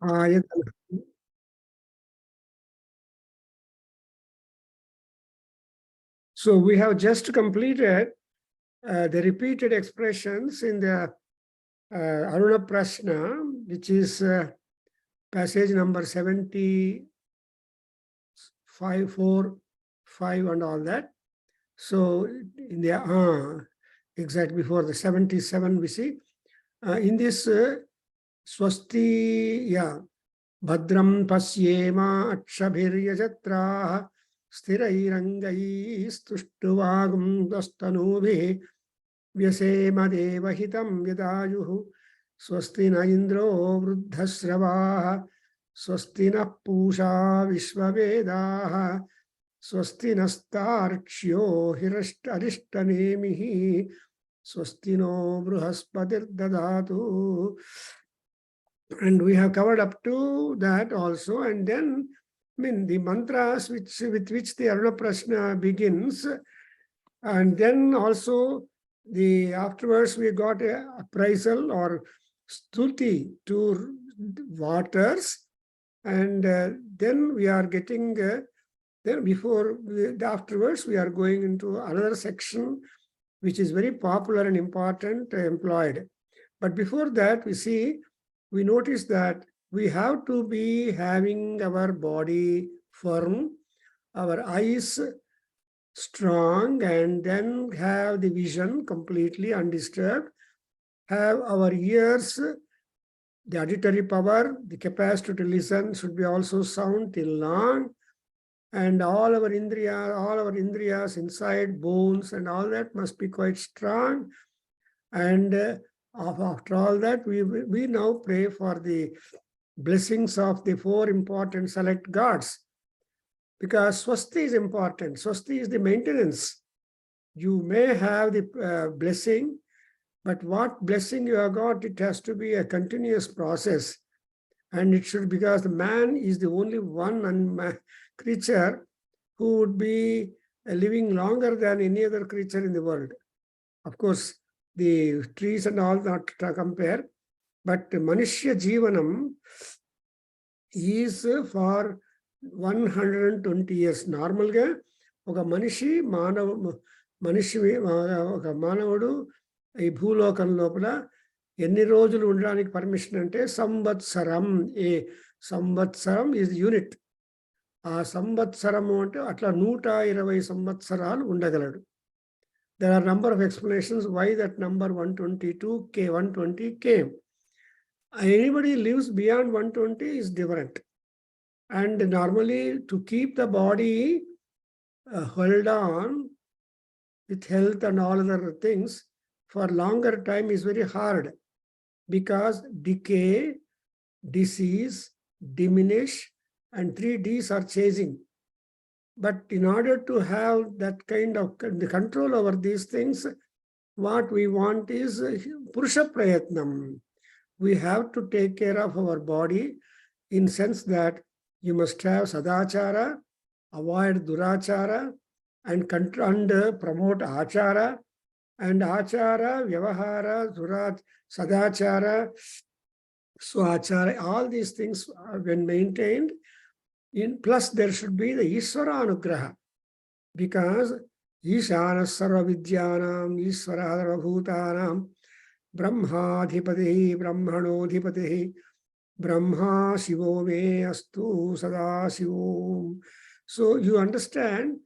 Ayatana. So we have just completed the repeated expressions in the Aruna Prashna, which is passage number 75, 4, 5 and all that. So in the exactly before the 77 we see in this Swasti, yeah, Bhadram Pasyema Akshabhiryajatra Sthirairangaistuštuvagum Dastanubhi Vyasema Devahitam Yadayuhu Swasti na Indro Vruddhasravaha Swasti na Pusha Vishvavedaha Swasti nastarkshyo Arishtanemihi Swasti no Bruhaspatir Dadatu. And we have covered up to that also. And then, the mantras with which the Aruna Prashna begins. And then also, afterwards we got a appraisal or stuti to waters. And then we are getting, afterwards we are going into another section, which is very popular and important, employed. But before that, we notice that we have to be having our body firm, our eyes strong, and then have the vision completely undisturbed, have our ears, the auditory power, the capacity to listen should be also sound till long, and all our indriyas inside, bones and all that must be quite strong. And after all that, we now pray for the blessings of the 4 important select gods. Because Swasti is important. Swasti is the maintenance. You may have the blessing, but what blessing you have got, it has to be a continuous process. And it should, because the man is the only one creature who would be living longer than any other creature in the world. Of course, the trees and all not to compare, but Manishya Jivanam is for 120 years. Normal ga oka manishi oka manavadu ee bhulokam lopala enni rojulu undadaniki permission ante samvatsaram. A samvatsaram is unit. Aa samvatsaram ante atla 120 samvatsaralu undagaladu. There are a number of explanations why that number 120 came. Anybody lives beyond 120 is different. And normally to keep the body held on with health and all other things for longer time is very hard, because decay, disease, diminish, and 3 Ds are chasing. But in order to have that kind of the control over these things, what we want is Purusha Prayatnam. We have to take care of our body in sense that you must have Sadachara, avoid Durachara, and promote Achara. And Achara, Vyavahara, Sadachara, Swachara, all these things are when maintained. Plus, there should be the Ishvara Anugraha, because Ishana Sarva Vidyanam, Ishvara Sarva Bhutanam, Brahmadhipatihi, Brahmanodhipatihi, Brahma Shivo Me Astu Sada Shivo. So you understand,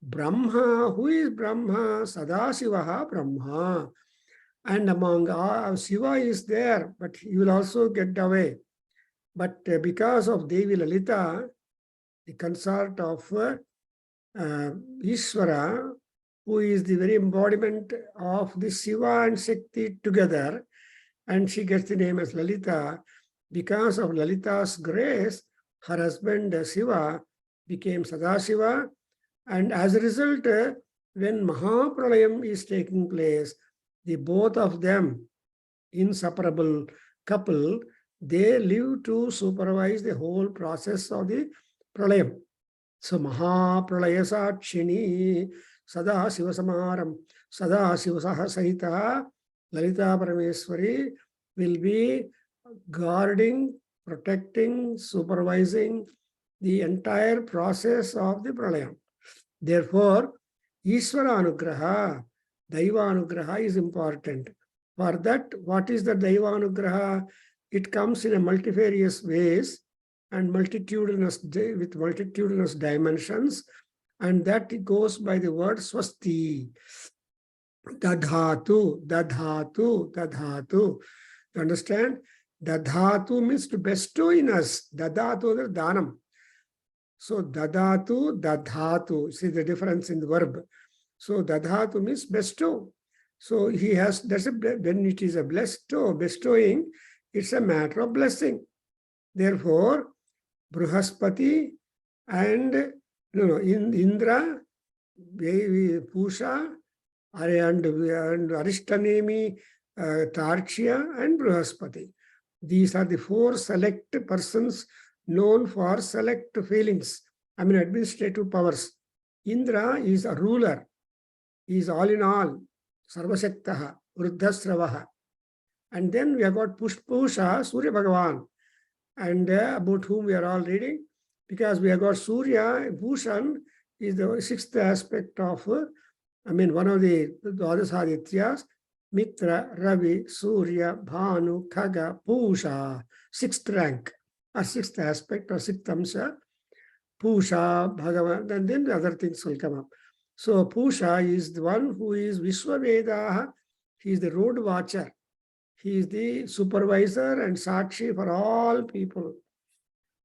Brahma, who is Brahma? Sadashivaha Brahma. And among Shiva is there, but he will also get away. But because of Devi Lalita, the consort of Ishvara, who is the very embodiment of the Shiva and Shakti together, and she gets the name as Lalita. Because of Lalita's grace, her husband Shiva became Sadashiva, and as a result, when Mahapralayam is taking place, the both of them, inseparable couple, they live to supervise the whole process of the Pralayam. So Mahapralaya Sakshini Sada Shiva Samaram Sada Shiva Sahita Lalita Parameswari will be guarding protecting, supervising the entire process of the pralayam. Therefore, Ishvara Anugraha, Daiva Anugraha is important. For that, what is the Daiva Anugraha? It comes in a multifarious ways and with multitudinous dimensions, and that goes by the word swasti. Dadhatu, dadhatu, dadhatu. You understand? Dadhatu means to bestow in us. Dadhatu is dhanam. So dadhatu, dadhatu. See the difference in the verb. So dadhatu means bestow. So he has, when it is a bestowing, it's a matter of blessing. Therefore, Bruhaspati and Indra, Pusha, and Arishtanemi, Tarksha, and Bruhaspati. These are the 4 select persons known for select feelings, administrative powers. Indra is a ruler. He is all in all, Sarvashaktaha, Vruddhasravaha. And then we have got Pusha, Surya Bhagavan, and about whom we are all reading, because we have got Surya. Bhushan is the 6th aspect of, one of the Dvadas Adityas, Mitra, Ravi, Surya, Bhanu, Khaga, Pusha, 6th rank, or 6th aspect, or 6th amsha, Pusha, Bhagavan, and then the other things will come up. So Pusha is the one who is Vishwaveda. He is the road watcher. He is the supervisor and Sakshi for all people.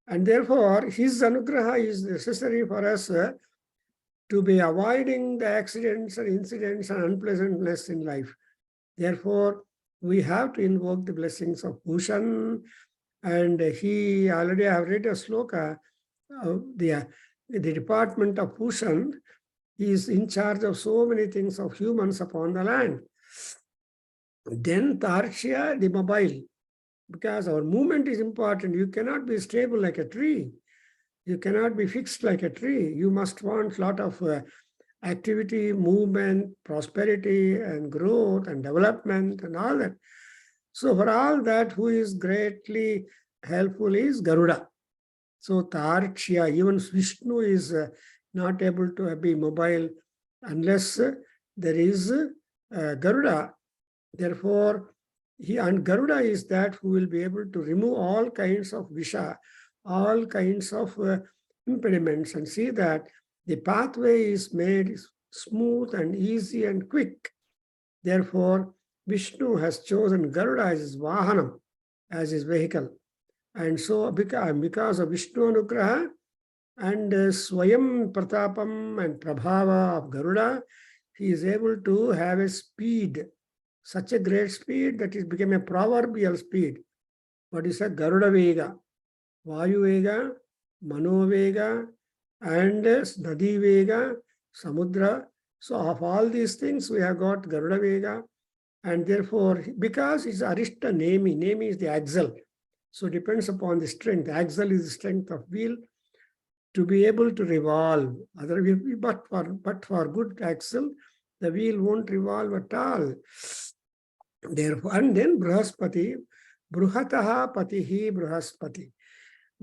And therefore, his anugraha is necessary for us to be avoiding the accidents and incidents and unpleasantness in life. Therefore, we have to invoke the blessings of Bhushan. And he already, I have read a sloka, the department of Bhushan is in charge of so many things of humans upon the land. Then Tarksha, the mobile, because our movement is important. You cannot be stable like a tree. You cannot be fixed like a tree. You must want a lot of activity, movement, prosperity, and growth, and development, and all that. So for all that, who is greatly helpful is Garuda. So Tarksha, even Vishnu is not able to be mobile unless there is Garuda. Therefore, Garuda is that who will be able to remove all kinds of visha, all kinds of impediments, and see that the pathway is made smooth and easy and quick. Therefore, Vishnu has chosen Garuda as his vahanam, as his vehicle. And so, because of Vishnu Anugraha and Swayam Pratapam and Prabhava of Garuda, he is able to have a speed, such a great speed that it became a proverbial speed. What is a Garuda Vega? Vayu Vega, Mano Vega, and Nadi Vega, Samudra. So of all these things, we have got Garuda Vega. And therefore, because it's Arishta Nemi is the axle. So it depends upon the strength. The axle is the strength of wheel to be able to revolve. But for good axle, the wheel won't revolve at all. Therefore, and then Bruhaspati, Bruhataha Patihi Bruhaspati.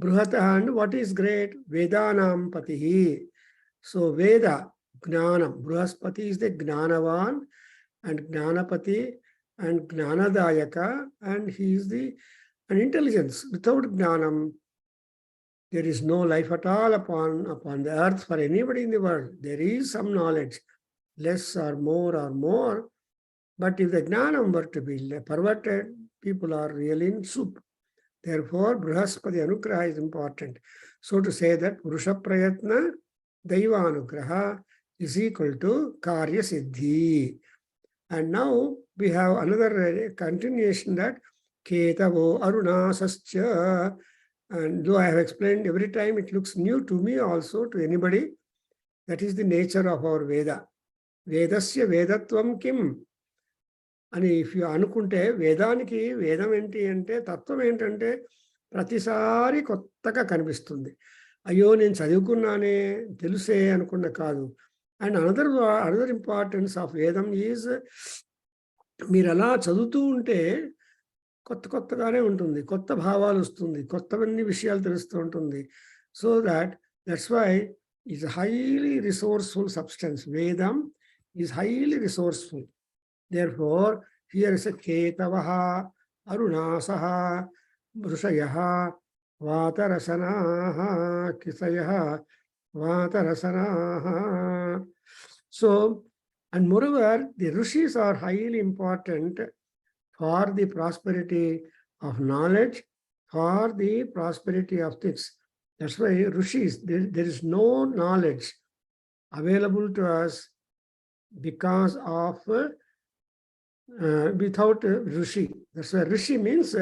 Bruhataha, and what is great? Vedanam Patihi. So Veda, Gnanam. Bruhaspati is the Gnanavan and Gnanapati and Gnanadayaka, and he is the intelligence. Without Gnanam, there is no life at all upon the earth for anybody in the world. There is some knowledge, less or more. But if the Gnanam were to be perverted, people are really in soup. Therefore, Bruhaspati Anugraha is important. So to say that Purusha Prayatna Daiva Anugraha is equal to Karya Siddhi. And now we have another continuation, that Ketavo Aruna Sascha. And though I have explained every time, it looks new to me also, to anybody. That is the nature of our Veda. Vedasya Vedatvam Kim. అని if you అనుకుంటే, వేదానికి వేదం ఏంటి అంటే, తత్వం ఏంటంటే ప్రతిసారి కొత్తగా కనిపిస్తుంది. అయ్యో నేను చదువుకున్నానే, తెలుసే అనుకున్న కాదు. అండ్ అనదర్ ఇంపార్టెన్స్ ఆఫ్ వేదం ఈజ్, మీరు అలా చదువుతూ ఉంటే కొత్తగానే ఉంటుంది, కొత్త భావాలు వస్తుంది, కొత్తవన్నీ విషయాలు తెలుస్తూ ఉంటుంది. So that's why is a highly resourceful substance. Vedam is highly resourceful. Therefore, here is a Ketavaha, Arunasaha, Vrushayaha, Vatarasanaha, Kisayaha, Vatarasanaha. So, and moreover, the Rishis are highly important for the prosperity of knowledge, for the prosperity of things. That's why Rishis, there is no knowledge available to us because of without Rishi. That's why Rishi means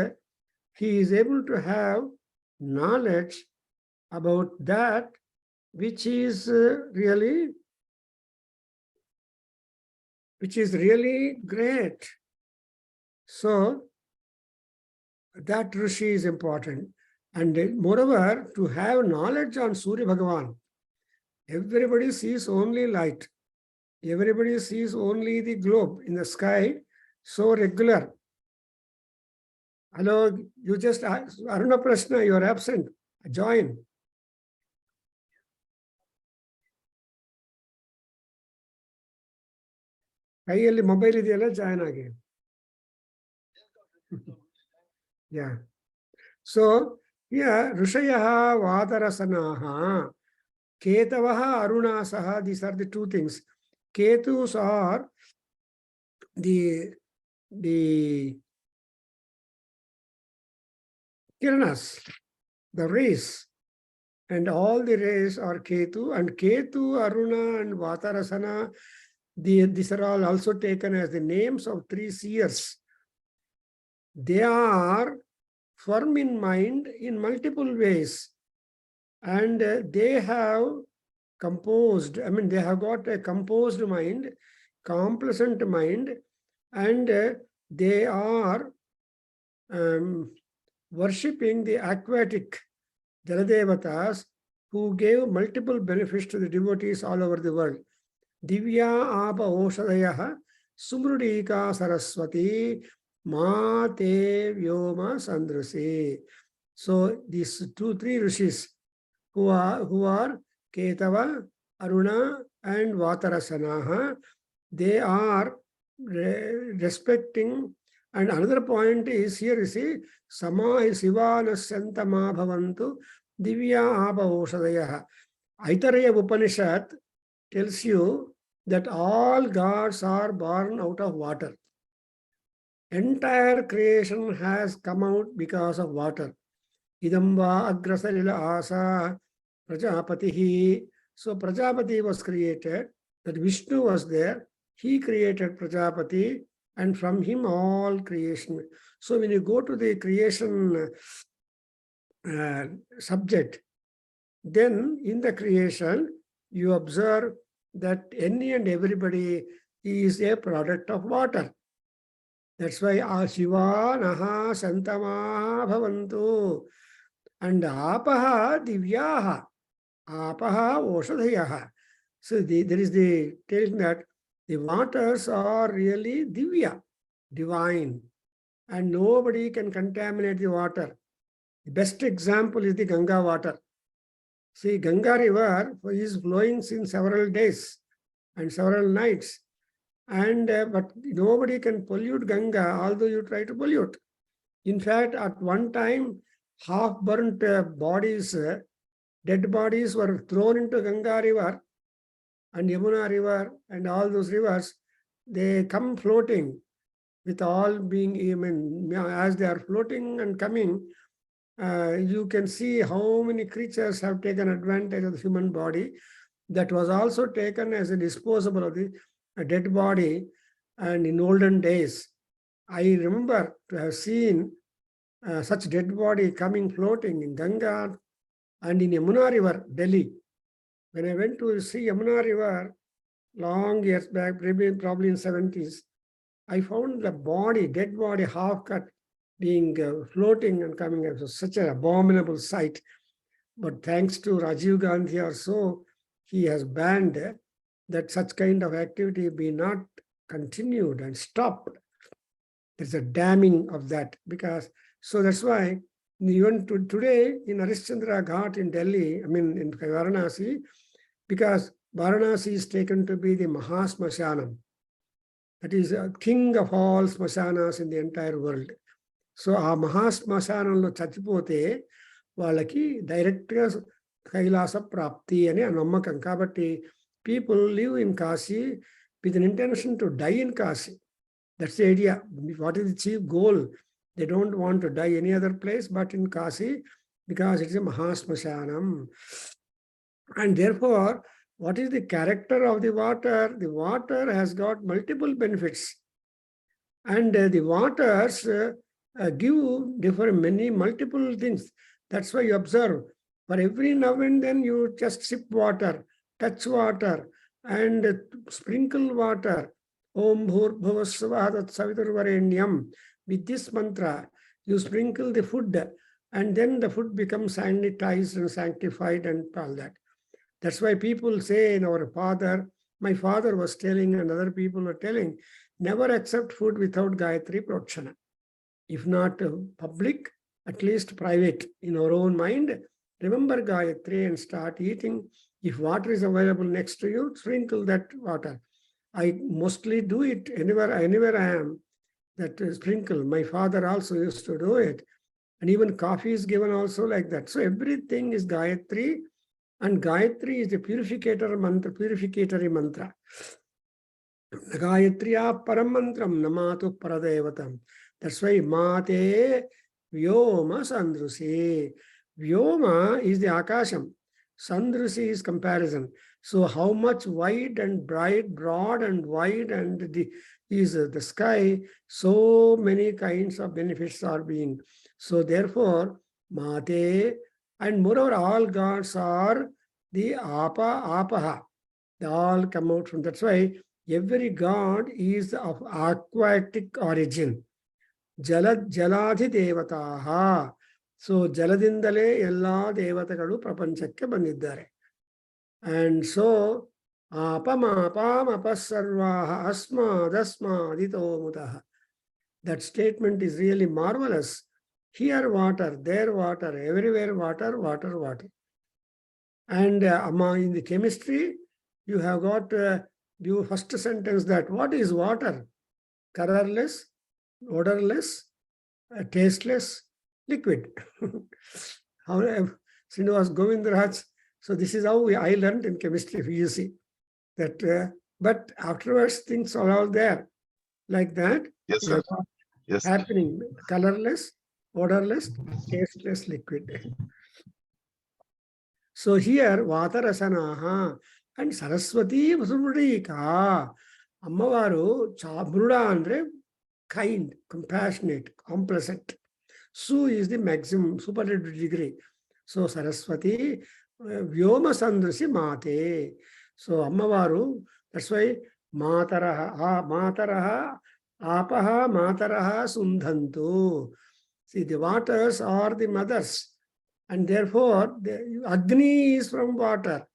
he is able to have knowledge about that which is really great. So that Rishi is important. And moreover, to have knowledge on Surya Bhagavan, everybody sees only light. Everybody sees only the globe in the sky, so regular. Hello, you just, Aruna Prashna, you are absent. Join. ಕೈಯಲ್ಲಿ mobile ಇದೆಯಲ್ಲ, join ಆಗಿ. Yeah. So, yeah, Rishayah Vadarasanaha, Ketavaha Arunasaha, these are the two things. Ketus are the Kiranas, the rays, and all the rays are Ketu, and Ketu, Aruna, and Vatarasana, these are all also taken as the names of three seers. They are firm in mind in multiple ways, and they have composed, they have got a composed mind, complacent mind, and they are worshipping the aquatic Jaladevatas who gave multiple benefits to the devotees all over the world. Divya Apa Oshadayaha Sumrudika Saraswati Mate Vyoma Sandrase. So these three rishis who are Ketava, Aruna, and Vatarasanaha, they are respecting. And another point is here, you see, Samahi Sivana Santama Bhavantu Divya Apa Oshadayaha. Aitareya Upanishad tells you that all gods are born out of water. Entire creation has come out because of water. Idamba Agrasalila Asa Prajapatihi. So Prajapati was created, that Vishnu was there, he created Prajapati, and from him all creation. So when you go to the creation subject, then in the creation, you observe that any and everybody is a product of water. That's why Shiva Naha Santama Bhavantu. And Apaha Divyaha. Apaha Oshadhayaha. So there is the telling that the waters are really Divya, divine. And nobody can contaminate the water. The best example is the Ganga water. See, Ganga river is flowing since several days and several nights. And but nobody can pollute Ganga, although you try to pollute. In fact, at one time, half-burnt bodies, dead bodies were thrown into Ganga river and Yamuna river and all those rivers. They come floating with all being, as they are floating and coming, you can see how many creatures have taken advantage of the human body. That was also taken as a disposable of the dead body. And in olden days, I remember to have seen such dead body coming floating in Ganga and in Yamuna river, Delhi. When I went to see Yamuna river long years back, probably in 70s, I found the body, dead body, half cut, being floating and coming up. So such an abominable sight. But thanks to Rajiv Gandhi or so, he has banned that such kind of activity be not continued and stopped. There's a damming of that, because, so that's why even today in Harishchandra Ghat in Delhi, in Varanasi, because Varanasi is taken to be the Mahasmashanam. That is a king of all smashanas in the entire world. So ఆ మహాశ్మశానంలో చచ్చిపోతే వాళ్ళకి డైరెక్ట్గా కైలాస ప్రాప్తి అని ఆ నమ్మకం. కాబట్టి people live in Kashi with an intention to die in Kashi. That's the idea. What is the chief goal? They don't want to die any other place but in Kashi, because it's a Mahasmashanam. And therefore, what is the character of the water? The water has got multiple benefits. And the waters give different multiple things. That's why you observe. For every now and then you just sip water, touch water, and sprinkle water. Om Bhurbhuvasvaha Tat Saviturvarenyam. With this mantra, you sprinkle the food, and then the food becomes sanitized and sanctified and all that. That's why people say in my father was telling, and other people were telling, never accept food without Gayatri Prakshana. If not public, at least private, in our own mind, remember Gayatri and start eating. If water is available next to you, sprinkle that water. I mostly do it anywhere I am, that sprinkle. My father also used to do it. And even coffee is given also like that. So everything is Gayatri, and Gayatri is the purificatory mantra. Gayatriya param mantram namatu paradevatam. That's why Mate Vyoma Sandrusi. Vyoma is the Akasham. Sandrusi is comparison. So how much wide and broad and wide and is the sky, so many kinds of benefits are being. So therefore, Mate, and moreover, all gods are the Apaha. They all come out from. That's why every god is of aquatic origin. Jaladhi devataha. So jaladindale ella devatagalu prapanchakke bandiddare. And so apamapamapasarvaha asmadasmadito mutaha. That statement is really marvelous. Here water, there water, everywhere water. And in the chemistry, you have got your first sentence that what is water? Colorless, odorless, tasteless, liquid. However, Srinivas Govindaraj. So this is how I learned in chemistry, you see. That, but afterwards things are all there. Like that, yes, sir. Yes, happening. Colorless, odorless, tasteless, liquid. So here, Vatarasanaha and Saraswati Vasudika. Ammavaru Chabruda andre kind, compassionate, complacent. Su is the maximum, superlative degree. So Saraswati Vyoma Sandrusi Mate. So Ammavaru, that's why Mataraha, Apaha, Mataraha Sundhantu. See, the waters are the mothers. And therefore, Agni is from water.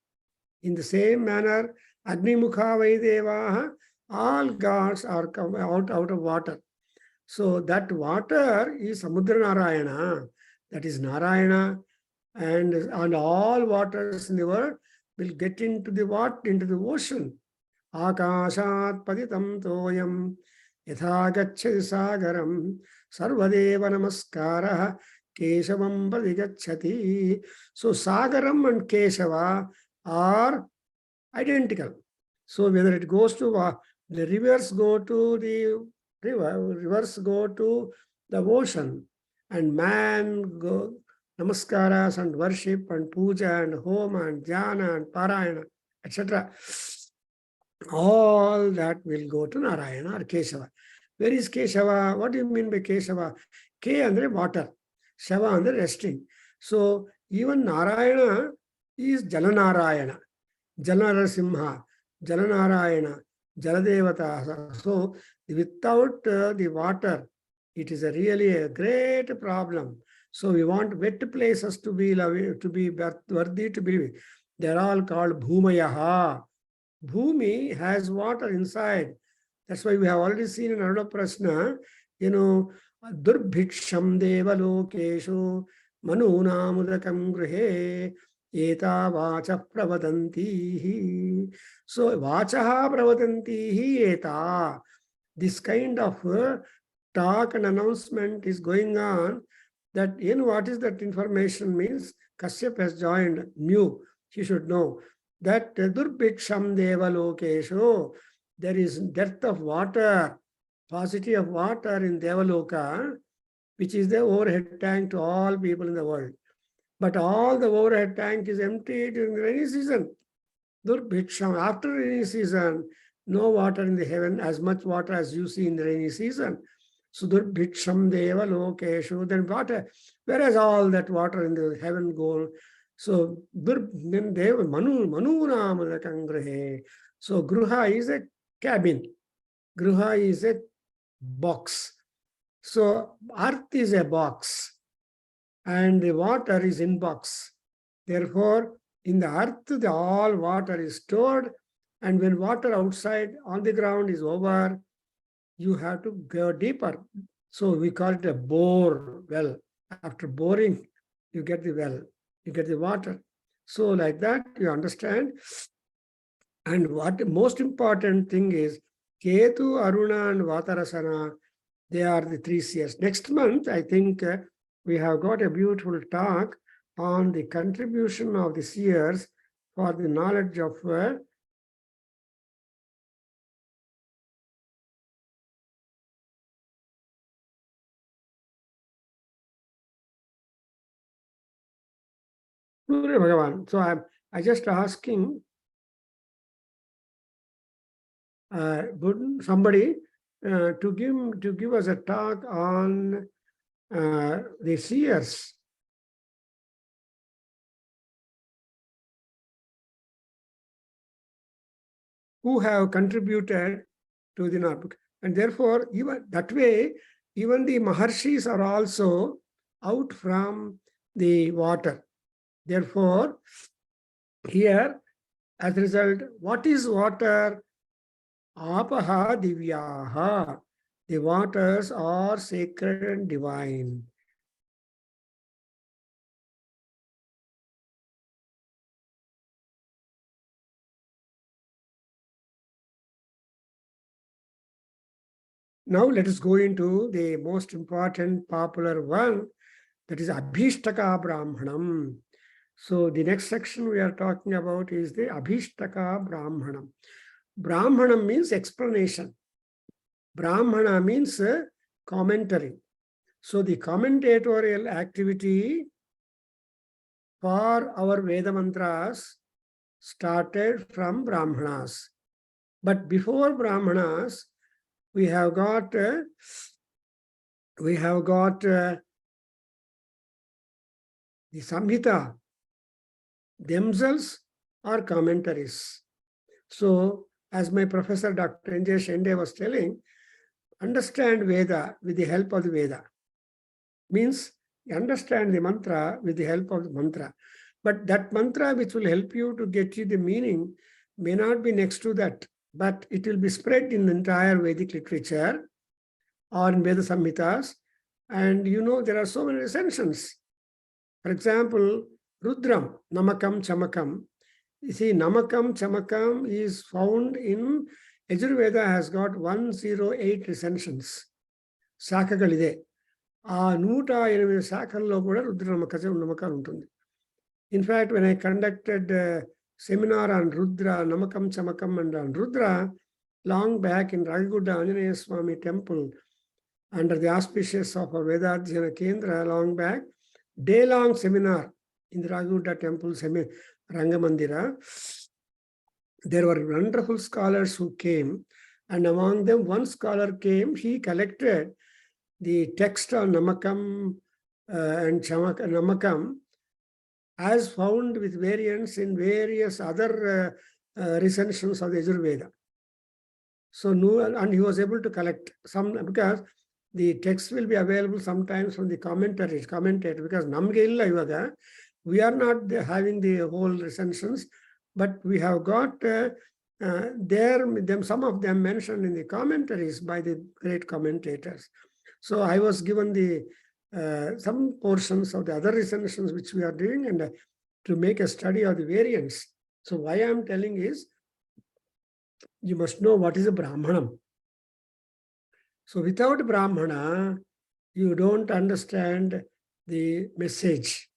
In the same manner, Agni Mukha Vaidevaha, all gods are come out of water. So that water is Samudra Narayana. That is Narayana. And all waters in the world will get into the ocean. Akashat paditam toyam yatha gacchati sagaram sarvadeva namaskara keshavam padigacchati. So Sagaram and Keshava are identical. So whether it goes to the rivers go to the rivers go to the ocean, and man go namaskaras and worship and puja and homa and jhana and parayana, etc. All that will go to Narayana or Keshava. Where is Keshava? What do you mean by Keshava? K andre water, Shava andre resting. So even Narayana is Jalanarayana, Jalanarasimha, Jalanarayana, Jaladevata. So without the water, it is really a great problem. So we want wet places to be worthy to be. They're all called Bhumayaha. Bhumi has water inside. That's why we have already seen in Aruna Prashna, Durbhiksham devalokeshu manunamudakam grihe eta vacha pravadantihi. So vachaha pravadantihi eta. This kind of talk and announcement is going on. That what is that information means? Kashyap has joined, new. He should know that Durbhiksham devalokeshu, there is dearth of water, paucity of water in Devaloka, which is the overhead tank to all people in the world. But all the overhead tank is empty during the rainy season. Durbhiksham, after rainy season, no water in the heaven, as much water as you see in the rainy season. So Durbhiksham deva lokeshu, then water, whereas all that water in the heaven go. So then deva manu namadakam grihe. So gruha is a cabin. Gruha is a box. So earth is a box and the water is in box. Therefore, in the earth, all water is stored, and when water outside on the ground is over, you have to go deeper. So we call it a bore well. After boring, you get the well, you get the water. So like that, you understand. And what most important thing is, Ketu, Aruna, and Vatarasana, they are the 3 seers. Next month, I think we have got a beautiful talk on the contribution of the seers for the knowledge of Surya Bhagavan. So I just asking somebody to give us a talk on the seers. Who have contributed to the Notebook. And therefore, even that way, even the Maharshis are also out from the water. Therefore, here, as a result, what is water? Apaha divyaha. The waters are sacred and divine. Now let us go into the most important popular one, that is Abhishtaka Brahmanam. So the next section we are talking about is the Abhishtaka Brahmanam. Brahmanam means explanation. Brahmana means commentary. So the commentatorial activity for our Veda mantras started from Brahmanas. But before Brahmanas, we have got the Samhita themselves are commentaries. So, as my professor Dr. N.J. Shende was telling, understand Veda with the help of the Veda. Means understand the mantra with the help of the mantra. But that mantra which will help you to get you the meaning may not be next to that, but it will be spread in the entire Vedic literature or in Veda Samhitas. And there are so many recensions. For example, Rudram, Namakam, Chamakam. You see, Namakam, Chamakam is found in Yajurveda, has got 108 recensions. Shakagalide. ఆ 108 శాఖల్లో కూడా నమ్మకం ఉంటుంది. In fact, when I conducted a seminar on Rudra, Namakam, Chamakam, and on Rudra, long back in Raghuda Anjaneya Swami temple, under the auspices of our Veda Adhyayana Kendra, long back, day-long seminar in the Raghuda temple, Rangamandira. There were wonderful scholars who came, and among them one scholar came, he collected the text on Namakam and Namakam as found with variants in various other recensions of the Yajurveda. So, and he was able to collect some, because the text will be available sometimes from the commentator, because Namge illa ivaga, we are not having the whole recensions, but we have got some of them mentioned in the commentaries by the great commentators. So I was given the some portions of the other recensions which we are doing, and to make a study of the variants. So why I am telling is, you must know what is a Brahmanam. So without Brahmana, you don't understand the message,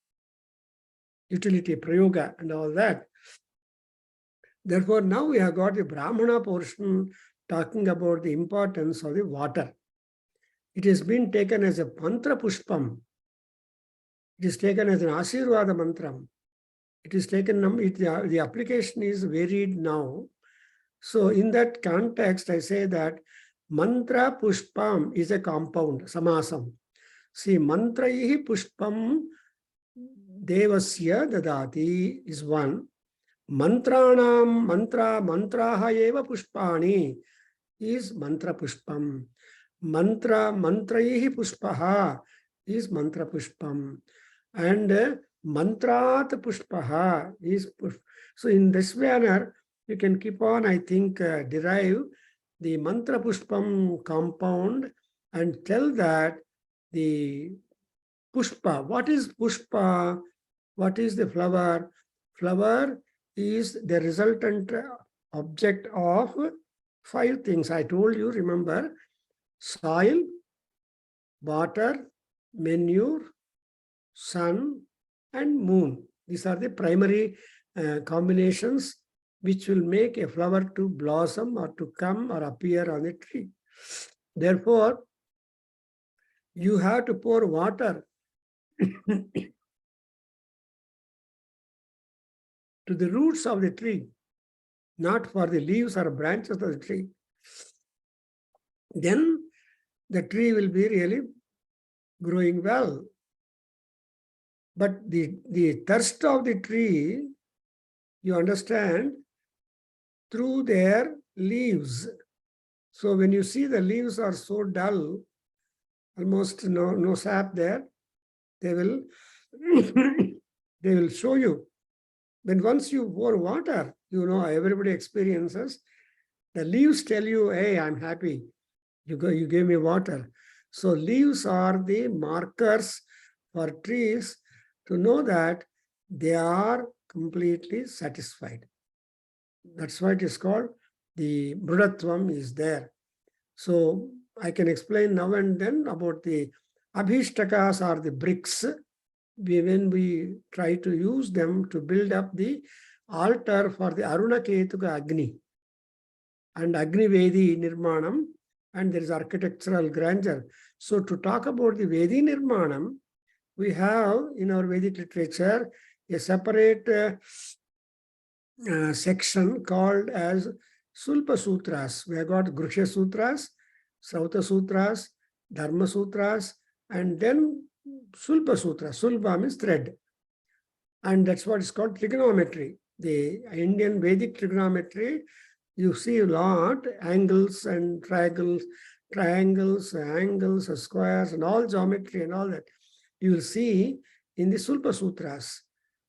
utility, prayoga, and all that. Therefore, now we have got the Brahmana portion talking about the importance of the water. It has been taken as a mantra pushpam. It is taken as an Asirvada mantram. It is taken, the application is varied now. So in that context, I say that mantra pushpam is a compound, samasam. See, mantraihi pushpam devasya dadati is one. Mantraha eva pushpani is mantra pushpam. Mantraihi pushpaha is mantra pushpam. And mantrat pushpaha is pushpa. So in this manner, you can keep on, I think, derive the mantra pushpam compound and tell that the pushpa, what is pushpa? What is the flower? Flower is the resultant object of 5 things. I told you, remember, soil, water, manure, sun, and moon. These are the primary combinations which will make a flower to blossom or to come or appear on a tree. Therefore, you have to pour water to the roots of the tree, not for the leaves or branches of the tree. Then the tree will be really growing well. But the thirst of the tree, you understand, through their leaves. So when you see the leaves are so dull, almost no sap there, they will they will show you. When once you pour water, you know, everybody experiences, the leaves tell you, hey, I'm happy. You gave me water. So leaves are the markers for trees to know that they are completely satisfied. That's why it is called the Mrudatvam is there. So I can explain now and then about the Abhishtakas or the bricks. When we try to use them to build up the altar for the Aruna Ketuka Agni and Agni Vedi Nirmanam, and there is architectural grandeur. So to talk about the Vedi Nirmanam, we have in our Vedic literature a separate section called as Sulpa Sutras. We have got Gruhya Sutras, Srauta Sutras, Dharma Sutras, and then Sulpa Sutra. Sulpa means thread. And that's what is called trigonometry. The Indian Vedic trigonometry, you see a lot, angles and triangles, angles, squares, and all geometry and all that. You will see in the Sulpa Sutras.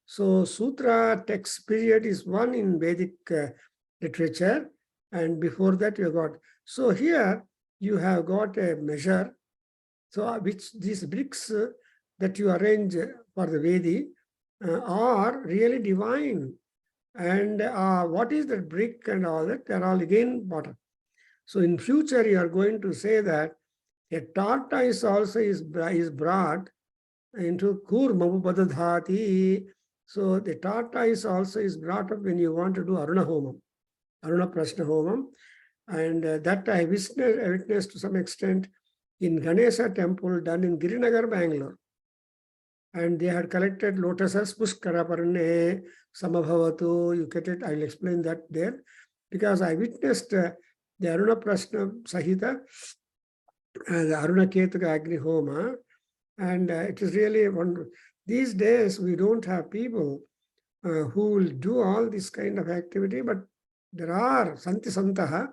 So Sutra text period is one in Vedic literature, and before that you got. So here you have got a measure. So which these bricks that you arrange for the Vedi are really divine. And what is that brick and all that? They're all again water. So in future you are going to say that a tortoise also is brought into Kurma Padadhati. So the tortoise also is brought up when you want to do Aruna Homam, Aruna Prashna Homam. And that I witnessed to some extent in Ganesha temple done in Girinagar, Bangalore. And they had collected lotuses, Pushkara Parne, Samabhavatu, you get it, I'll explain that there. Because I witnessed the Aruna Prashna Sahita, the Aruna Ketuka Agni Homa, and it is really wonderful. These days, we don't have people who will do all this kind of activity, but there are Santi Santaha,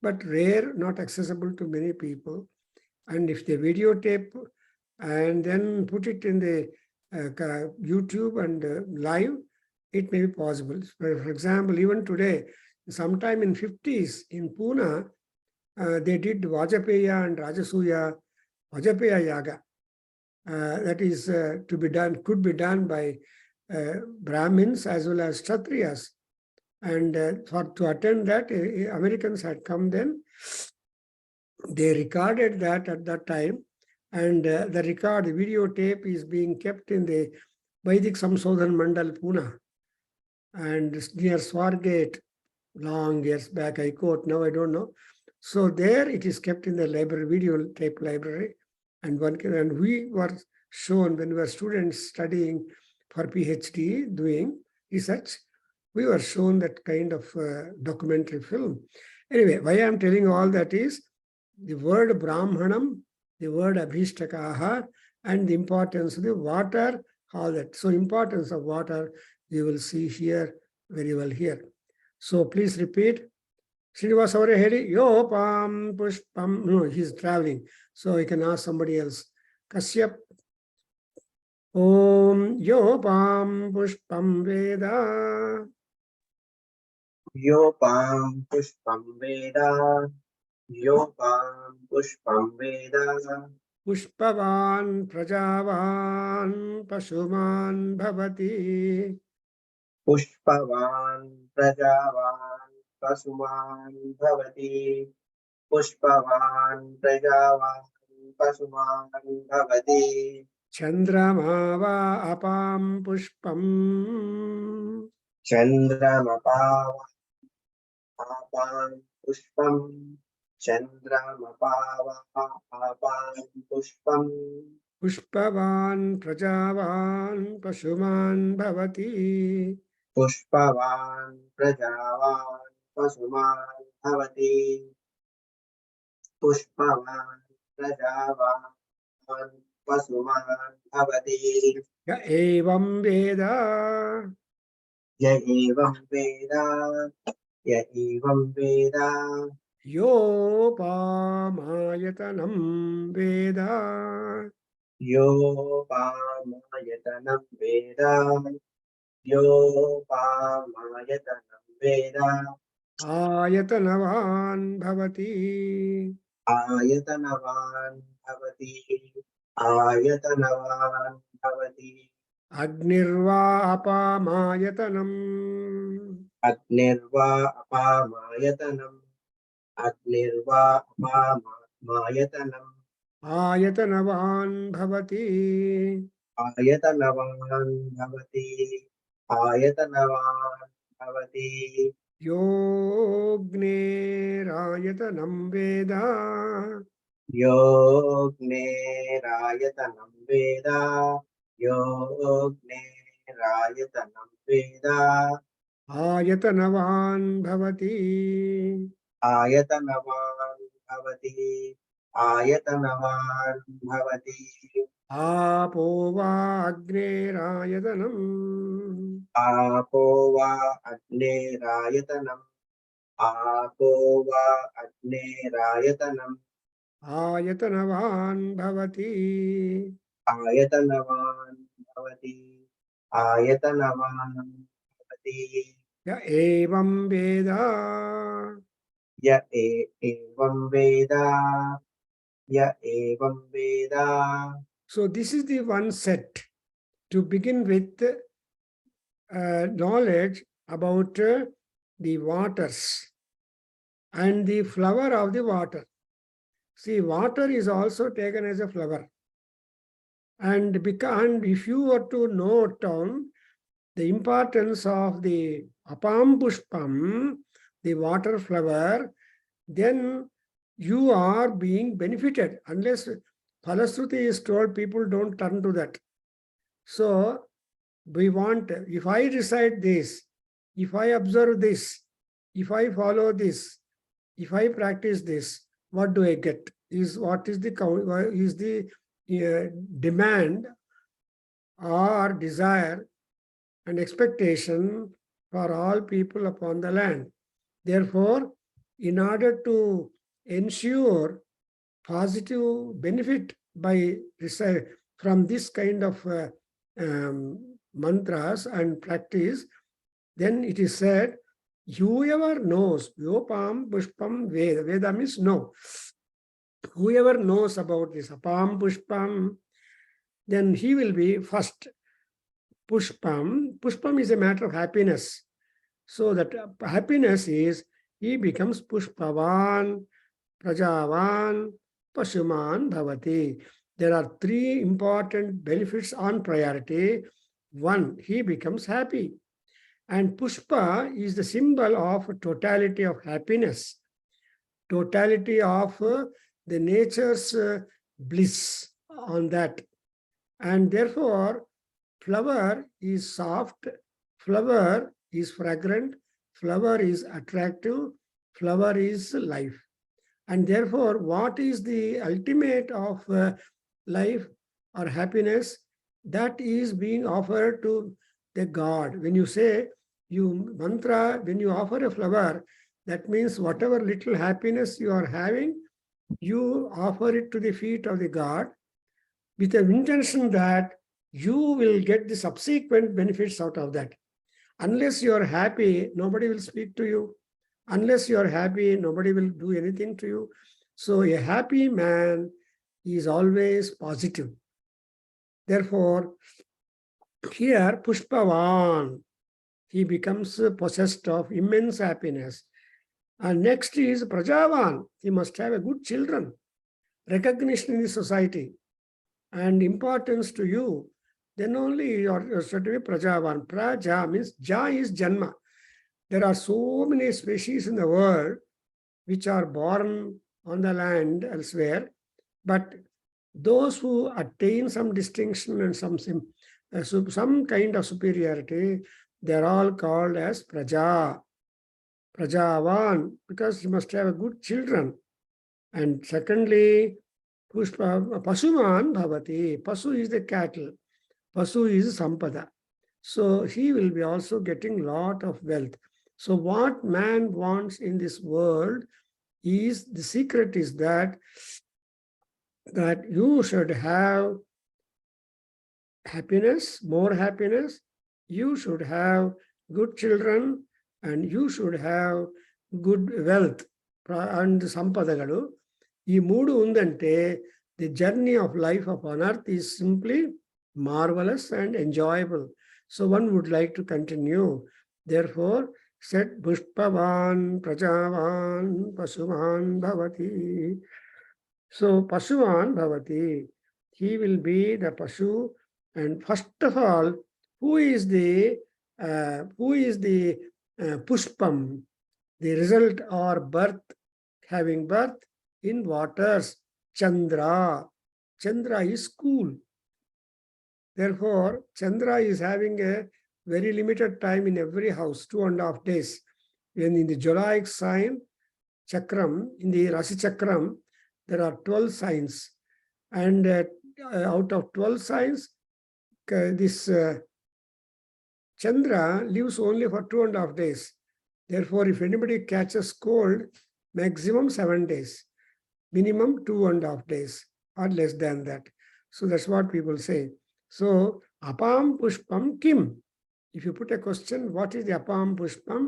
but rare, not accessible to many people. And if they videotape and then put it in the YouTube and live, it may be possible. For example, even today, sometime in 50s in Pune, they did Vajapeya and Rajasuya Vajapaya Yaga. That is to be done, could be done by Brahmins as well as Kshatriyas. And to attend that, Americans had come then. They recorded that at that time. And the videotape is being kept in the Vaidik Samsodhan Mandal, Pune. And near Swargate, long years back, I quote, now I don't know. So there it is kept in the library, video tape library. And we were shown when we were students studying for PhD, doing research, we were shown that kind of documentary film. Anyway, why I'm telling all that is the word Brahmanam, the word Abhishtakaha, and the importance of the water, all that. So importance of water, you will see here, very well here. So please repeat. Srinivas Avarehedi, Yopam Pushpam. No, he's traveling. So I can ask somebody else. Kasyap. Om Yopam Pushpam Veda. Yopam Pushpam Veda. Yopam Pushpam Veda. Pushpavan Prajavan Pashuman Bhavati. Pushpavan Prajavan Pasuman Bhavati. Pushpavan Prajavan Pasuman Bhavati. Chandramava Apam Pushpam. Chandramapava Apam Pushpam. Chandramapava Apam Pushpam. Pushpavan Prajavan Pashuman Bhavati. Pushpavan Prajavan Pasuman Bhavati. Pushpavan Prajavan Pasuman Bhavati. Ya evam Veda. Ya evam Veda. Ya evam Veda. Yopamayatanam Veda. Yopamayatanam Veda. Yopamayatanam Veda. Ayatanavan Bhavati. Ayatanavan Bhavati. Ayatanavan Bhavati. Agnirva Apamayatanam. Agnirva Apamayatanam. Agnirva Apamayatanam. Ayatanavan Bhavati. Ayatanavan Bhavati. Ayatanavan Bhavati. Yogneraayatanam Veda. Yogneraayatanam Veda. Yogneraayatanam Veda. Ayatanavan Bhavati. Ayatanavan Bhavati. Ayatanavan Bhavati. Apo va Agneraayatanam. Apo va Agneraayatanam. Apo va Agneraayatanam. Ayatanavan Bhavati. Ayatanavan Bhavati. Ayatanavan Bhavati. Ya evam Veda. Ya evam Veda. Ya evam Veda. So this is the one set to begin with knowledge about the waters and the flower of the water. See, water is also taken as a flower. And if you were to note down the importance of the Apam Pushpam, the water flower, then you are being benefited. Unless Phalasruti is told, people don't turn to that. So we want, if I recite this, if I observe this, if I follow this, if I practice this, what do I get? What is the demand or desire and expectation for all people upon the land. Therefore, in order to ensure positive benefit from this kind of mantras and practice, then it is said, whoever knows, Yopam Pushpam Veda. Veda means know. whoever knows about this apam pushpam, then he will be first pushpam. Pushpam is a matter of happiness. So that happiness is, he becomes pushpavan, prajavan, pasuman bhavati. There are three important benefits on priority. One, he becomes happy. And pushpa is the symbol of totality of happiness, totality of the nature's bliss on that. And therefore, flower is soft, flower is fragrant, flower is attractive, flower is life. And therefore, what is the ultimate of life or happiness? That is being offered to the God. When you say, you mantra, when you offer a flower, that means whatever little happiness you are having, you offer it to the feet of the God with the intention that you will get the subsequent benefits out of that. Unless you are happy, nobody will speak to you. Unless you are happy, nobody will do anything to you. So a happy man is always positive. Therefore, here Pushpavan, he becomes possessed of immense happiness. And next is Prajavan, he must have a good children, recognition in the society, and importance to you. Then only you are said to be Prajavan. Praja means Ja is Janma. There are so many species in the world which are born on the land elsewhere, but those who attain some distinction and some kind of superiority, they are all called as Praja, Prajavan, because he must have a good children. And secondly, Pasuman Bhavati. Pasu is the cattle. Pasu is Sampada. So he will be also getting lot of wealth. So what man wants in this world is, the secret is that you should have happiness, more happiness, you should have good children, and you should have good wealth and Sampadagalu. ఈ మూడు ఉందంటే the journey of life upon earth is simply marvelous and enjoyable. So one would like to continue. Therefore, said Pushpavan, Prajavan, Pasuman Bhavati. So Pasuman Bhavati, he will be the Pasu. And first of all, who is the Pushpam, the result or birth, having birth in waters? Chandra. Chandra is cool. Therefore, Chandra is having a very limited time in every house, 2.5 days. When in the Jolaic sign, Chakram, in the Rasi Chakram, there are 12 signs. And out of 12 signs, this Chandra lives only for 2.5 days. Therefore, if anybody catches cold, maximum 7 days, minimum 2.5 days, or less than that. So that's what people say. So, Apam Pushpam Kim? If you put a question, what is the Apam Pushpam?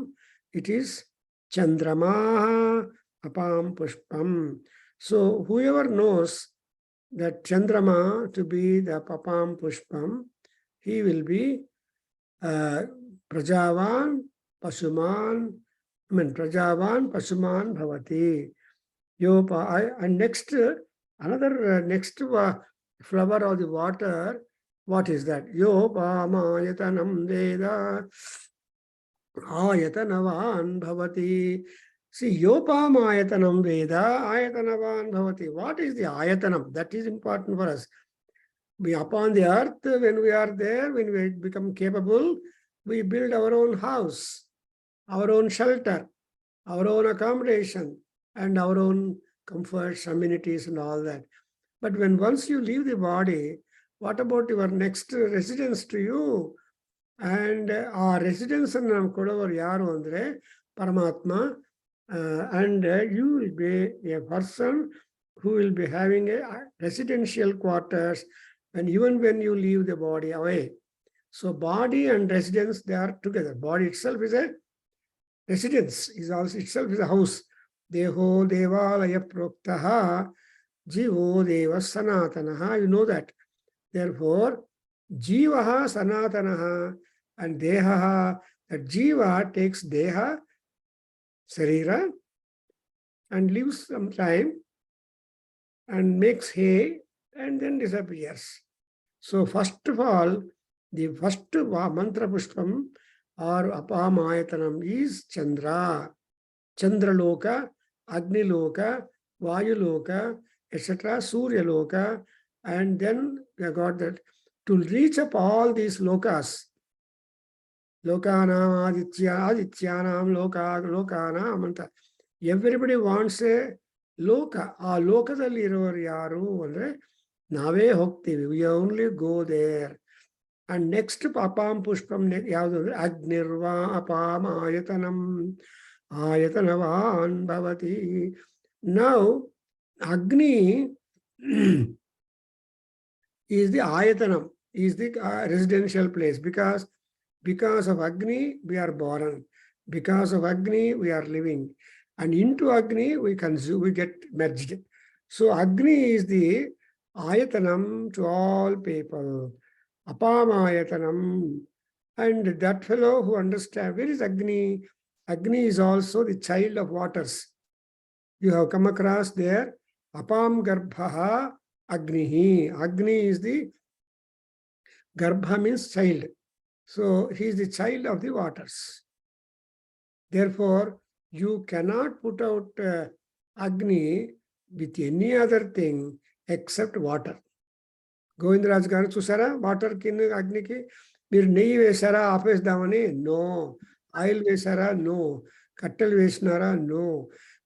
It is Chandrama Apam Pushpam. So, whoever knows that Chandrama to be the Apam Pushpam, he will be Prajavan, Pasuman, Prajavan, Pasuman Bhavati. And next, another next flower of the water, what is that? Yopamayatanam Veda Ayatanavan Bhavati. See, Yopamayatanam Veda Ayatanavan Bhavati. What is the Ayatanam? That is important for us. We upon the earth, when we are there, when we become capable, we build our own house, our own shelter, our own accommodation, and our own comforts, amenities, and all that. But when once you leave the body, what about your next residence to you? And our residence and yaru andre Paramatma, and you will be a person who will be having a residential quarters, and even when you leave the body away. So body and residence, they are together. Body itself is a residence, is also itself is a house. Deho Devalaya Proktaha. Jivo Deva Sanatanaha, you know that. Therefore, Jivaha Sanatanaha and Dehaha, that Jiva takes Deha, Sarira, and lives some time and makes hay and then disappears. So first of all, the first mantra pushpam or apamayatanam is Chandra. Chandraloka, Agniloka, Vayuloka, etc., Surya Loka, and then we have got that to reach up all these lokas. Lokanam, Adityanam, Lokanam. Everybody wants a loka. A lokadalli irovaru yaru andre nave hogtivi. We only go there. And next apam pushpam yavadu Agnirva apam ayatanam. Ayatanavan bhavati. Now, Agni is the ayatanam, is the residential place, because of Agni we are born, because of Agni we are living, and into Agni we consume, we get merged. So Agni is the ayatanam to all people, apamayatanam, and that fellow who understands, where is Agni? Agni is also the child of waters. You have come across there, apam garbhaha agnihi. Agni is the, garbha means child. So he is the child of the waters. Therefore, you cannot put out Agni with any other thing except water. Govindaraj garu chusara, water kin Agni ki, మీరు నెయ్యి వేశారా ఆపేద్దామని? No. Oil వేశారా? No. కట్టెలు వేసినారా? No.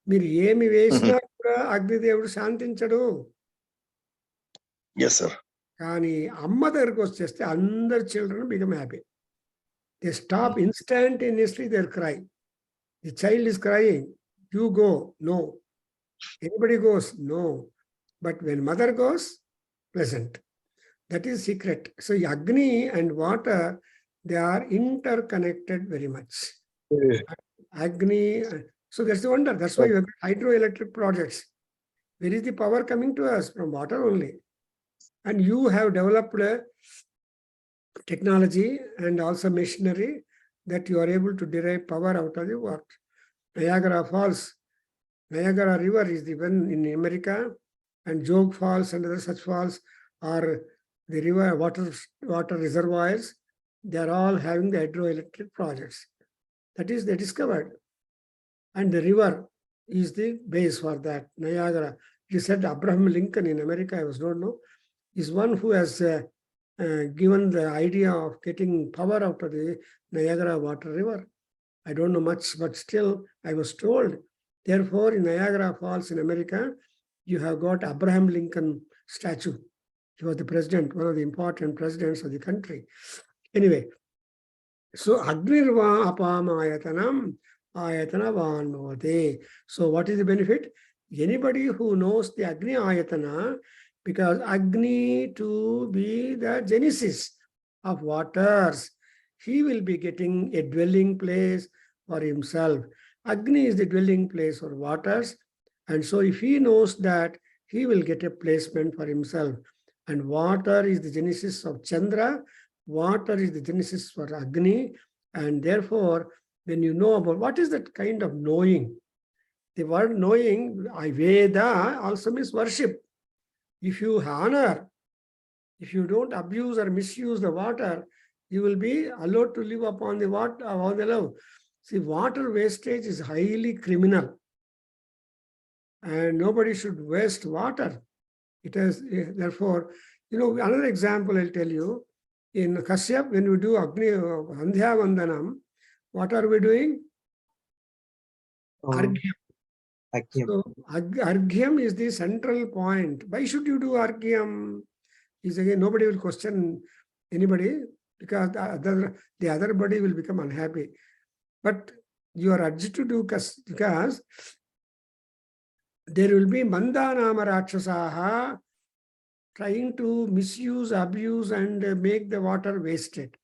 మీరు ఏమి వేసినా కూడా అగ్నిదేవుడు శాంతించడు. కానీ అమ్మ దగ్గరకు వచ్చేస్తే అందరు children become happy. They stop instantaneously their cry. The child is crying. You go, no. Anybody goes, no. But when mother goes, pleasant. That is secret. So Agni and water, they are interconnected very much. Agni, so that's the wonder. That's why you have hydroelectric projects. Where is the power coming to us? From water only. And you have developed technology and also machinery that you are able to derive power out of the water. Niagara Falls, Niagara River is the one in America, and Jogue Falls and other such falls are the river water reservoirs. They are all having the hydroelectric projects. That is, they discovered. And the river is the base for that. Niagara. He said Abraham Lincoln in America, I don't know, is one who has given the idea of getting power out of the Niagara water river. I don't know much, but still I was told. Therefore, in Niagara Falls in America, you have got Abraham Lincoln statue. He was the president, one of the important presidents of the country. Anyway, so Agnirva apam ayatanam ayatanavan bhavate. So what is the benefit? Anybody who knows the Agni ayatana, because Agni to be the genesis of waters, he will be getting a dwelling place for himself. Agni is the dwelling place for waters. And so if he knows that, he will get a placement for himself. And water is the genesis of Chandra, water is the genesis for Agni, and therefore, when you know about what is that kind of knowing, the word knowing, Veda also means worship. If you honor, if you don't abuse or misuse the water, you will be allowed to live upon the water, on the love. See, water wastage is highly criminal, and nobody should waste water. It has, therefore, another example I'll tell you. In Kashyap, when we do Adhyavandanam, what are we doing? Argyam. So, Argyam is the central point. Why should you do Argyam? Is again, nobody will question anybody, because the other body will become unhappy. But you are urged to do because there will be Mandanama Rakshasaha trying to misuse, abuse, and make the water wasted.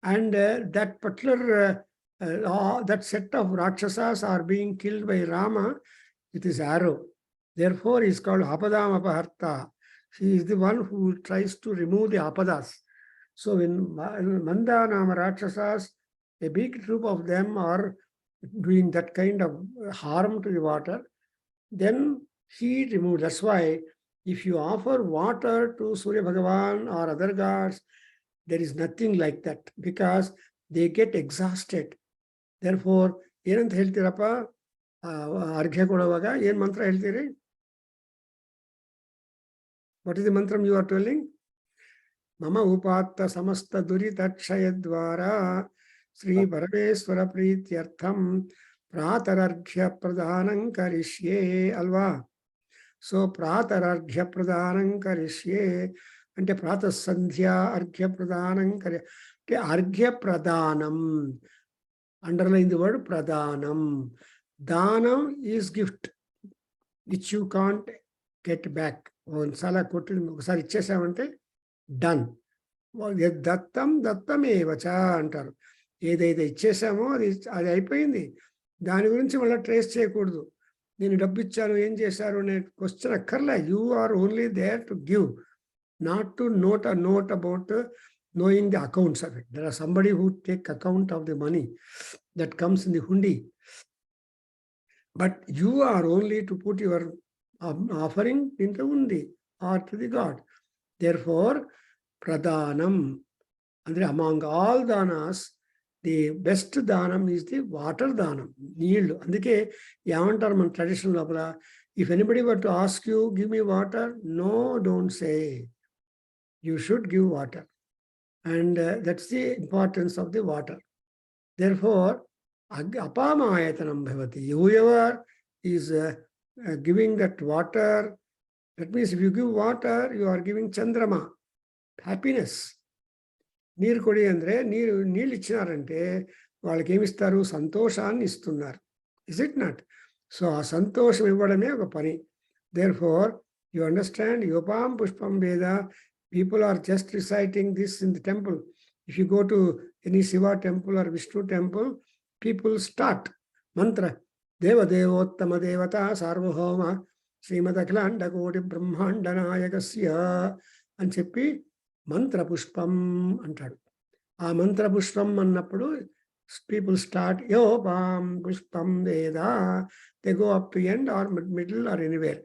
And that particular, that set of Rakshasas are being killed by Rama with his arrow. Therefore, he is called Apadam Apaharta. He is the one who tries to remove the apadas. So when Mandanama Rakshasas, a big group of them are doing that kind of harm to the water, then he removed. That's why if you offer water to Surya Bhagavan or other gods, there is nothing like that because they get exhausted. Therefore, ಏನಂತ ಹೇಳ್ತೀರಪ್ಪ ಅರ್ಘ್ಯ ಕೊಡುವಾಗ ಏನ್ ಮಂತ್ರ ಹೇಳ್ತೀರಿ? What is the mantram you are telling? Mama upatta samasta duritakshayadvara Sri Parameswara Prityartham Pratararghya Pradhanam Karishye Alva. So Pratararghya Pradhanam Karishye ante Pratasandhya Arghya Pradhanam Karishye. Arghya Pradhanam. Underline the word Pradhanam. Dhanam is gift which you can't get back. Sala kotti ఒకసారి ఇచ్చేసామంటే done. దత్తం దత్తమేవచ అంటారు. ఏదైతే ఇచ్చేసామో అది అయిపోయింది. దాని గురించి మళ్ళీ trace చేయకూడదు. నేను డబ్బు ఇచ్చాను ఏం చేశారు అనే క్వశ్చన్ అక్కర్లే. You are only there to give, not to note about knowing the accounts of it. There are somebody who take account of the money that comes in the hundi. But you are only to put your offering in the hundi or to the God. Therefore, pradhanam, and among all danas, the best dhanam is the water dhanam, నీళ్ళు. అందుకే ఏమంటారు మన tradition లోపల, if anybody were to ask you, give me water, no, don't say. You should give water. And that's the importance of the water. Therefore, apamayatanam bhavati. Whoever is giving that water, that means if you give water, you are giving chandrama, happiness. నీరు కొడి అంటే నీళ్ళు ఇచ్చినారంటే వాళ్ళకి ఏమిస్తారు? సంతోషాన్ని ఇస్తున్నారు. Is it not? So ఆ సంతోషం ఇవ్వడమే ఒక పని. Therefore, you understand, yopam pushpam veda. People are just reciting this in the temple. If you go to any Shiva temple or Vishnu temple, people start mantra. Deva devottama devata sarvahoma Srimadakilanda Koti Brahmandanayakasya అని చెప్పి మంత్ర పుష్పం అంటాడు. ఆ మంత్ర పుష్పం అన్నప్పుడు people start yopam pushpam veda. They go up to end or middle or anywhere,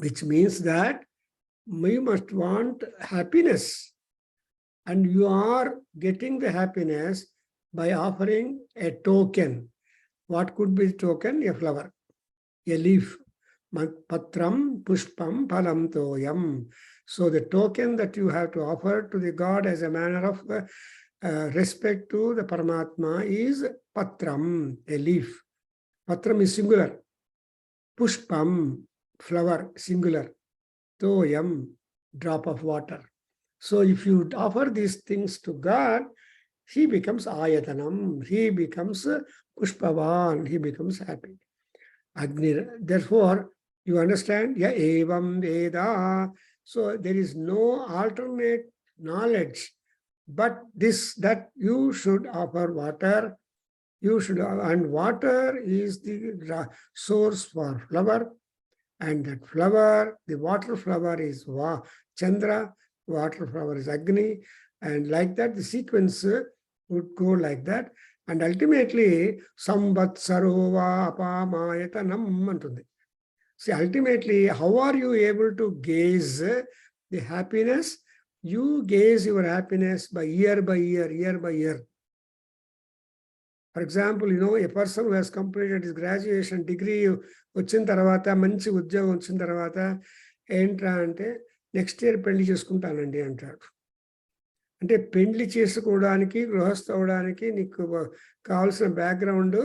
which means that we must want happiness, and you are getting the happiness by offering a token. What could be the token? A flower, a leaf. Patram pushpam phalam toyam. So the token that you have to offer to the God as a manner of respect to the Paramatma is patram, a leaf. Patram is singular. Pushpam, flower, singular. Toyam, drop of water. So if you offer these things to God, he becomes ayatanam, he becomes pushpavan, he becomes happy. Agni. Therefore, you understand, ya evam veda. So there is no alternate knowledge, but this, that you should offer water. You should, and water is the source for flower. And that flower, the water flower is Chandra, water flower is Agni, and like that the sequence would go like that. And ultimately, Samvatsarova Apamayatanam antundi. See, ultimately, how are you able to gaze the happiness? You gaze your happiness by year by year, year by year. For example, a person who has completed his graduation degree, వచ్చిన తర్వాత మంచి ఉద్యోగం వచ్చిన తర్వాత ఏంట్రా అంటే next year పెళ్లి చేసుకుంటానండి అంటాడు. అంటే పెళ్లి చేసుకోవడానికి, గృహస్థ అవడానికి నీకు కావాల్సిన బ్యాక్గ్రౌండ్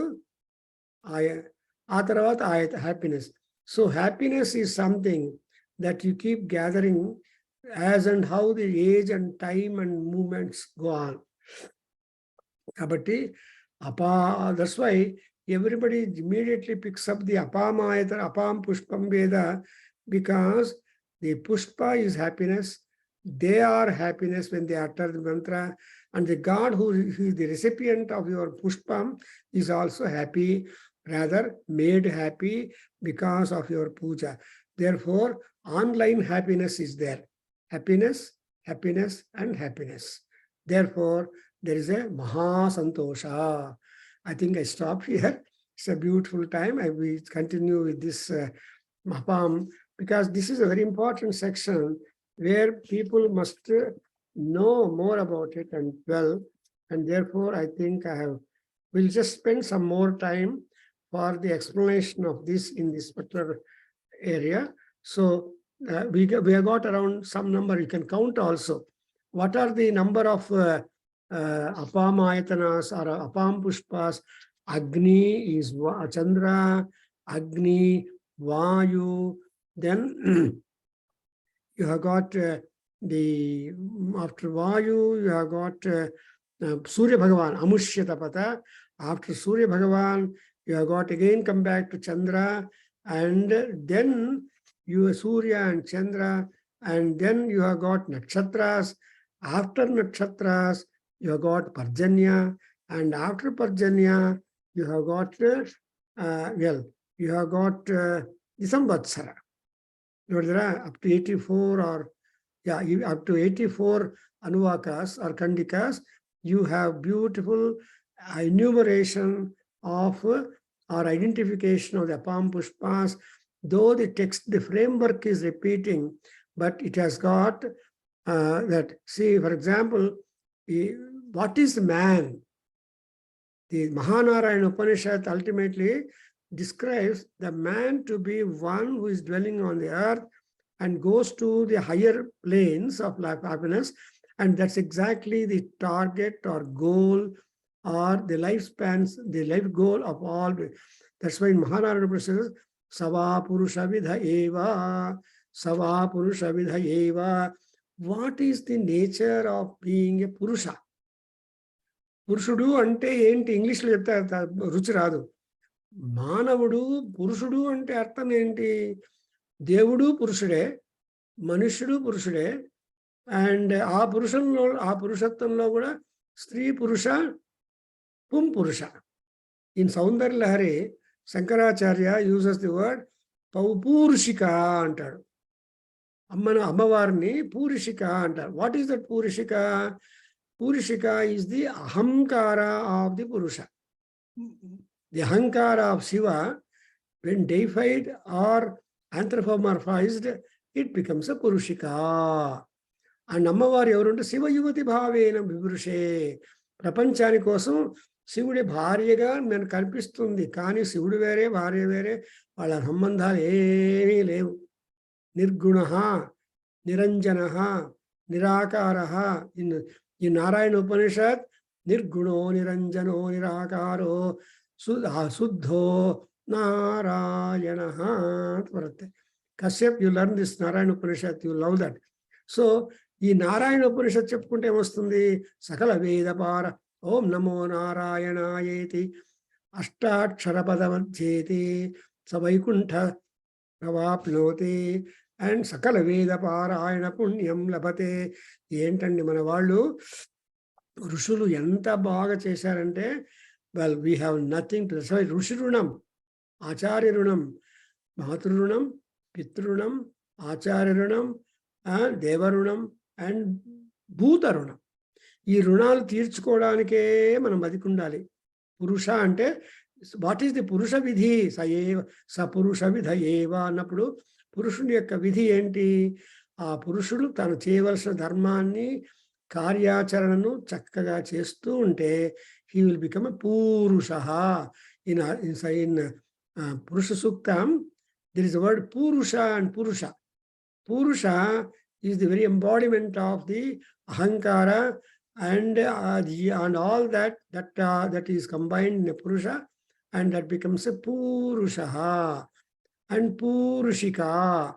ఆ తర్వాత happiness. So happiness is something that you keep gathering as and how the age and time and moments go on. కాబట్టి that's why everybody immediately picks up the apam pushpam veda, because the pushpa is happiness. They are happiness when they utter the mantra, and the God who is the recipient of your pushpam is also happy. rather made happy because of your puja. Therefore, online happiness is there. Happiness, happiness, and happiness. Therefore, there is a Maha Santosha. I think I stop here. It's a beautiful time. I will continue with this Mahapam, because this is a very important section where people must know more about it and well. And therefore, I think we'll just spend some more time for the explanation of this in this particular area. So we have got around some number, you can count also. What are the number of apam ayatanas or apam pushpas? Agni is Chandra, Agni, Vayu, then you have got after Vayu, you have got Surya Bhagavan, Amushyatapata. After Surya Bhagavan, you have got again come back to Chandra, and then you Surya and Chandra, and then you have got Nakshatras. After Nakshatras, you have got Parjanya, and after Parjanya, you have got you have got the Samvatsara. Up to 84 or up to 84 Anuvakas or Kandikas, you have beautiful enumeration of or identification of the Apam Pushpas, though the text, the framework is repeating, but it has got that. See, for example, what is man? The Mahanarayana Upanishad ultimately describes the man to be one who is dwelling on the earth and goes to the higher planes of life happiness. And that's exactly the target or goal or the lifespans, the life goal of all. That's why Mahanarayana says, Sava Purusha Vidha Eva, Sava Purusha Vidha Eva. What is the nature of being a Purusha? పురుషుడు అంటే ఏంటి? ఇంగ్లీష్లో చెప్తే రుచి రాదు. మానవుడు పురుషుడు అంటే అర్థం ఏంటి? దేవుడు పురుషుడే, మనుష్యుడు పురుషుడే, అండ్ ఆ పురుషత్వంలో కూడా స్త్రీ పురుష, పుం పురుష. In Soundarya Lahari Shankaracharya uses the word పౌపూరుషిక అంటాడు. అమ్మవారిని పూరుషిక అంటారు. వాట్ ఈస్ దట్ పూరుషిక? Purishika is the ahamkara of the Purusha. The ahankara of Shiva, when deified or anthropomorphized, it becomes a Purushika. And Ammavari evarunte Shiva Yuvati Bhavena Vipurushe. ప్రపంచాని కోసం శివుడి భార్యగా నేను కనిపిస్తుంది, కానీ శివుడు వేరే, భార్య వేరే, వాళ్ళ సంబంధాలు ఏమీ లేవు. నిర్గుణ, నిరంజన, నిరాకార. In Narayana Upanishad, Nirguno, Niranjano, Nirakaro, Suddho, Narayana. Kashyap, you learn this Narayana Upanishad, you love that. So, in Narayana Upanishad, చెప్పుకుంటే ఏమొస్తుంది? సకల వేద పార ఓం నమో నారాయణాయేతి అష్టాక్షర పదమధ్యేతి సవైకుంఠ ప్రవాప్నోతి అండ్ సకల వేద పారాయణ పుణ్యం లభతే. ఏంటండి మన వాళ్ళు ఋషులు ఎంత బాగా చేశారంటే, well we have nothing to say. ఋషి రుణం, ఆచార్య రుణం, మాతృ రుణం, పితృణం, ఆచార్య రుణం, దేవ రుణం అండ్ భూత రుణం. ఈ రుణాలు తీర్చుకోవడానికే మనం బతికుండాలి. పురుష అంటే వాట్ ఈస్ ది పురుష విధి? స పురుష విధ ఏవ అన్నప్పుడు పురుషుని యొక్క విధి ఏంటి? ఆ పురుషుడు తను చేయవలసిన ధర్మాన్ని, కార్యాచరణను చక్కగా చేస్తూ ఉంటే హీ విల్ బికమ్ ఎ పూరుష. In Purusha Suktam there is a word purusha and purusha. Purusha is the very embodiment of the ahankara and all that is combined in a purusha, and that becomes a purusha. And purushika,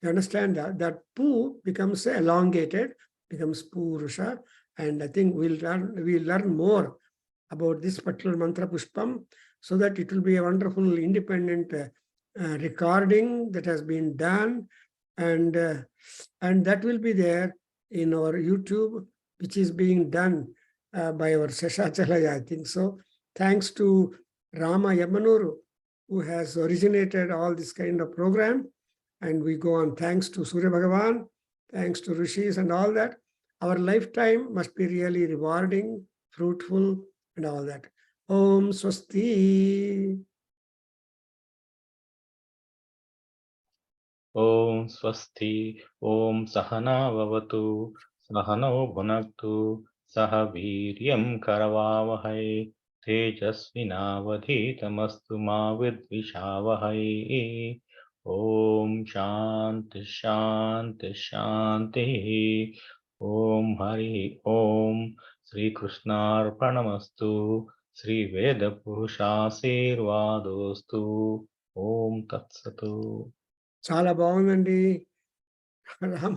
you understand that pu becomes elongated, becomes purusha. And I think we'll learn more about this particular mantra pushpam, so that it will be a wonderful independent recording that has been done, and that will be there in our YouTube, which is being done by our Seshachalaya, I think so. Thanks to Rama Yamanuru who has originated all this kind of program. And we go on thanks to Surya Bhagavan, thanks to Rishis and all that. Our lifetime must be really rewarding, fruitful, and all that. Om Swasti. Om Swasti, Om Sahana Vavatu, Sahano Bhunaktu, Saha Viryam Karavavahai, Tejasvinavadhitamastu ma vidvishavahai. Om Shanti Shanti Shanti. Om Hari Om. Sri Krishna Arpanamastu. Sri Veda Purushasirvadostu. Om Tat Satu. చాలా బాగుందండి. రామ